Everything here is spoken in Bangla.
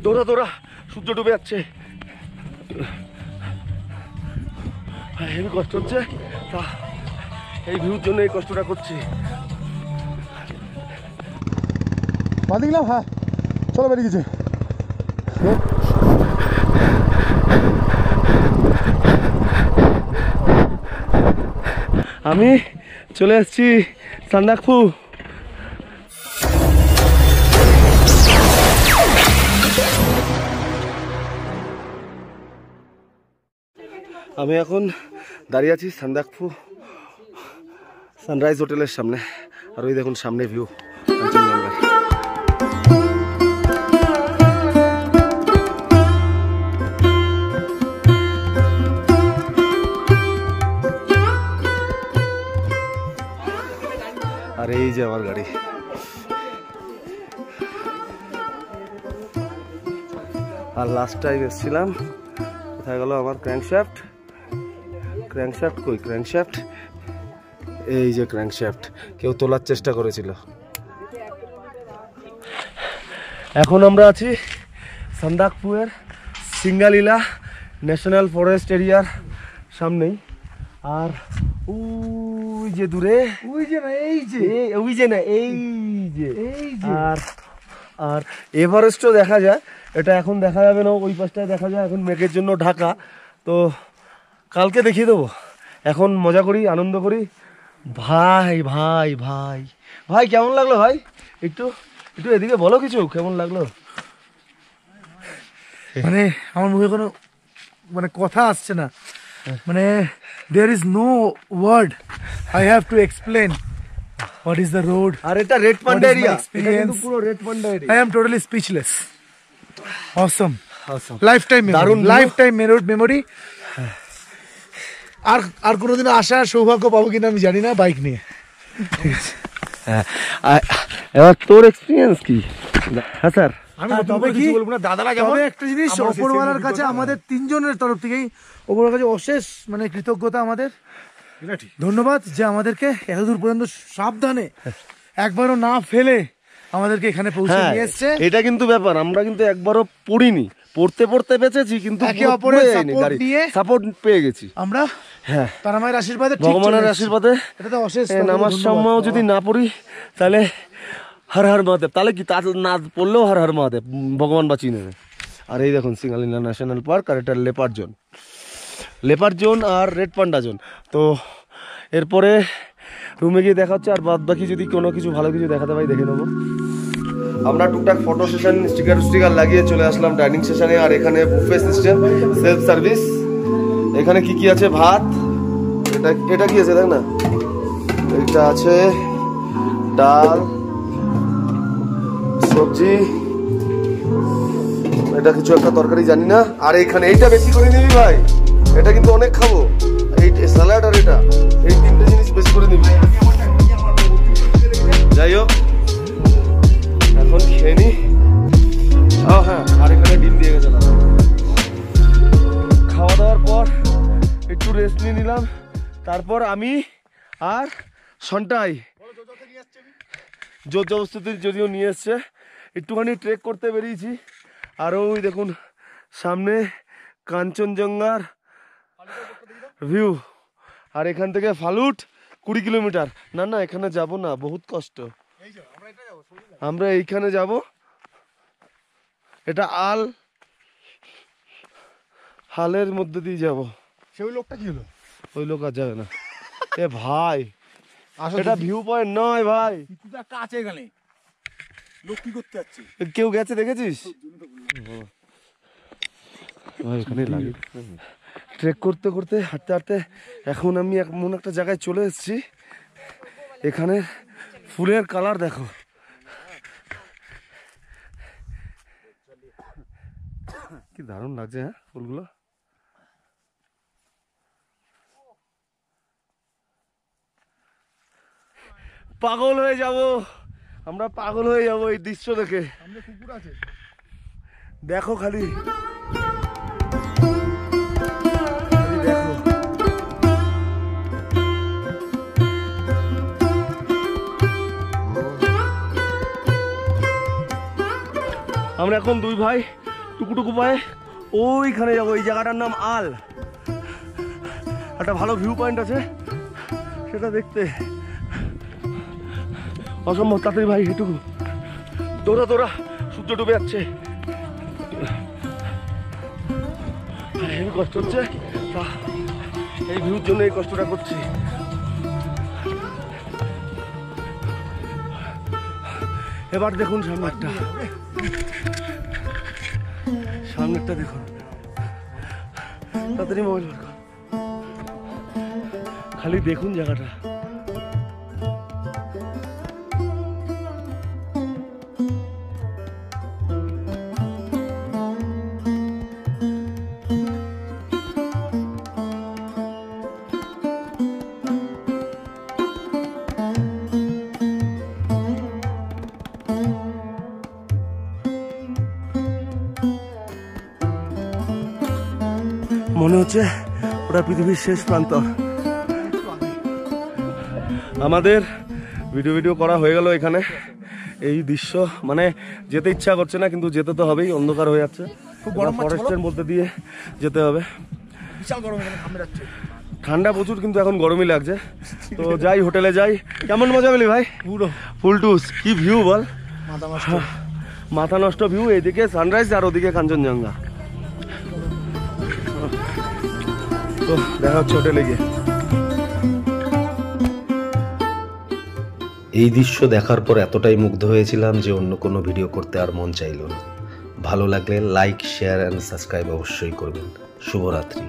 দৌড়া দৌড়া, সূর্য ডুবে যাচ্ছে, হেবি কষ্ট হচ্ছে। তা এই ভিউর জন্য এই কষ্টটা করছি। বাঁধিলাম, হ্যাঁ চলো বেরিয়ে গেছে। আমি চলে আসছি সান্দাকফু। আমি এখন দাঁড়িয়ে আছি সান্দাকফু সানরাইজ হোটেলের সামনে। আর ওই দেখুন সামনে ভিউ কাঞ্চনজঙ্ঘার। আর এই যে আমার গাড়ি। আর লাস্ট টাইম এসেছিলাম, কোথায় গেল আমার ক্র্যাঙ্কশ্যাফট? ক্র্যাঙ্কশ্যাফট কই? ক্র্যাঙ্কশ্যাফট এই যে ক্র্যাঙ্কশ্যাফট, কেউ তোলার চেষ্টা করেছিল। এখন আমরা আছি সান্দাকফুয়ের সিঙ্গালীলা ন্যাশনাল ফরেস্ট এরিয়ার সামনেই। আর ওই যে দূরে, ওই যে না এই যে, ওই যে না এই যে, আর এভারেস্টও দেখা যায়। এটা এখন দেখা যাবে না, ওই পাশটায় দেখা যায়, এখন মেঘের জন্য ঢাকা। তো কালকে দেখিয়ে দেবো। এখন মজা করি, আনন্দ করি। ভাই ভাই ভাই ভাই কেমন লাগলো ভাই? একটু একটু এদিকে বলো, কিছু কেমন লাগলো? মানে আমার মুখে কোনো মানে কথা আসছে না, মানে there is no word I have to explain what is the road. আর এটা রেড পান্ডা এরিয়া, এটা কিন্তু পুরো red panda area. I am totally speechless. Awesome. Awesome. Lifetime memory. Lifetime memory. আর কোনোদিন আসার সৌভাগ্য পাবো কিনা আমি জানি না বাইক নিয়ে। এবার তোর এক্সপিরিয়েন্স কি? হ্যাঁ স্যার, আমি তবে কি বলবো না, দাদারা যেমন একটা জিনিস ওপরওয়ালার কাছে আমাদের তিনজনের তরফ থেকেই ওপরওয়ালার কাছে অশেষ মানে কৃতজ্ঞতা আমাদের, ধন্যবাদ যে আমাদেরকে এতদূর পর্যন্ত সাবধানে একবারও না ফেলে আমাদেরকে এখানে পৌঁছে নিয়ে এসেছে। এটা কিন্তু ব্যাপার, আমরা কিন্তু একবারও পড়িনি, পড়তে পড়তে বেঁচেছি, কিন্তু একে অপরের সাপোর্ট নিয়ে সাপোর্ট পেয়ে গেছি আমরা। হ্যাঁ, তারামায়ের আশীর্বাদে, ভগবানের আশীর্বাদে। এটা তো অশেষ। নামাজ সময়ও যদি না পড়ি তাহলে হর হর মহাদেব, তাহলে কি তা না পড়লেও হর হর মহাদেব, ভগবান বাঁচিয়ে নেবে। আর এই দেখুন সিঙ্গালীলা ন্যাশনাল পার্ক, আর এটা লেপার্ড জোন, লেপার্ড জোন আর রেড পান্ডা জোন। তো এরপরে রুমে গিয়ে দেখা হচ্ছে, আর বাদ বাকি যদি কোনো কিছু ভালো কিছু দেখাতে পাই দেখে নেবো। আমরা টুকটাক ফটো সেশন, স্টিকার লাগিয়ে চলে আসলাম ডাইনিং সেশনে। আর এখানে বুফে সিস্টেম, সেলফ সার্ভিস। এখানে কি কি আছে? ভাত, এটা কি আছে দেখ না, এটা আছে ডাল, সবজি, এটা কিছু একটা তরকারি জানি না। আর এখানে এইটা বেশি করে নিবি ভাই, এটা কিন্তু অনেক খাবো। এই স্যালাড আর এটা, এই তিনটে জিনিস বেশি করে নিবি। যাই হোক, এখন খেয়ে নি। হ্যাঁ, আর এখানে ডিম দিয়ে গেছে না। খাওয়া দাওয়ার পর একটু রেস্ট নিয়ে নিলাম। তারপর আমি আর সন্টাই জোর জবরদস্তি যদিও নিয়ে এসছে, একটুখানি ট্রেক করতে বেরিয়েছি। আর ওই দেখুন সামনে কাঞ্চনজঙ্ঘার ভিউ। আর এখান থেকে ফালুট 20 কিলোমিটার। না না, এখানে যাব না, বহুত কষ্ট। আমরা এইখানে যাব, এটা হালের মধ্যে দিয়ে যাব। সেই লোকটা কি হলো? ওই লোক আর যাবে না। এ ভাই, এটা ভিউ পয়েন্ট নয় ভাই, একটা আছে এখানে, লোক কি করতে যাচ্ছে? কেউ গেছে দেখেছিস? ট্রেক করতে করতে হাঁটতে হাঁটতে এখন আমি এমন একটা জায়গায় চলে এসেছি, এখানে ফুলের কালার দেখো। কি দারুণ লাগছে। হ্যাঁ, ফুলগুলো পাগল হয়ে যাব, আমরা পাগল হয়ে যাব এই দৃশ্য দেখে। দেখো খালি, দেখো আমরা এখন দুই ভাই টুকুটুকু পায়ে ওইখানে যাবো। এই জায়গাটার নাম আল, একটা ভালো ভিউ পয়েন্ট আছে, সেটা দেখতে অসম্ভব তাড়াতাড়ি ভাই। এটুকু দৌড়া দৌড়া, সূর্য ডুবে যাচ্ছে, হেভি কষ্ট হচ্ছে। এই ভিউর জন্য এই কষ্টটা করছি। এবার দেখুন সামনেরটা দেখুন, তাড়াতাড়ি মোবাইল বার কর, খালি দেখুন জায়গাটা। মনে হচ্ছে ওটা পৃথিবীর শেষ প্রান্ত। আমাদের ভিডিও করা হয়ে গেল এখানে। এই দৃশ্য মানে যেতে ইচ্ছা করছে না, কিন্তু যেতে তো হবেই, অন্ধকার হয়ে যাচ্ছে। ফরেস্টের মধ্যে দিয়ে যেতে হবে। ঠান্ডা প্রচুর, কিন্তু এখন গরমই লাগছে। তো যাই, হোটেলে যাই। কেমন মজা পেলি ভাই? পুরো ফুল টুস। কি ভিউ বল, মাথা নষ্ট ভিউ। এইদিকে সানরাইজ আর ওদিকে কাঞ্চনজঙ্ঘা। তো দেখা হচ্ছে হোটেলে গিয়ে। এই দৃশ্য দেখার পর এতটাই মুগ্ধ হয়েছিলাম যে অন্য কোনো ভিডিও করতে আর মন চাইল না। ভালো লাগলে লাইক, শেয়ার অ্যান্ড সাবস্ক্রাইব অবশ্যই করবেন। শুভরাত্রি।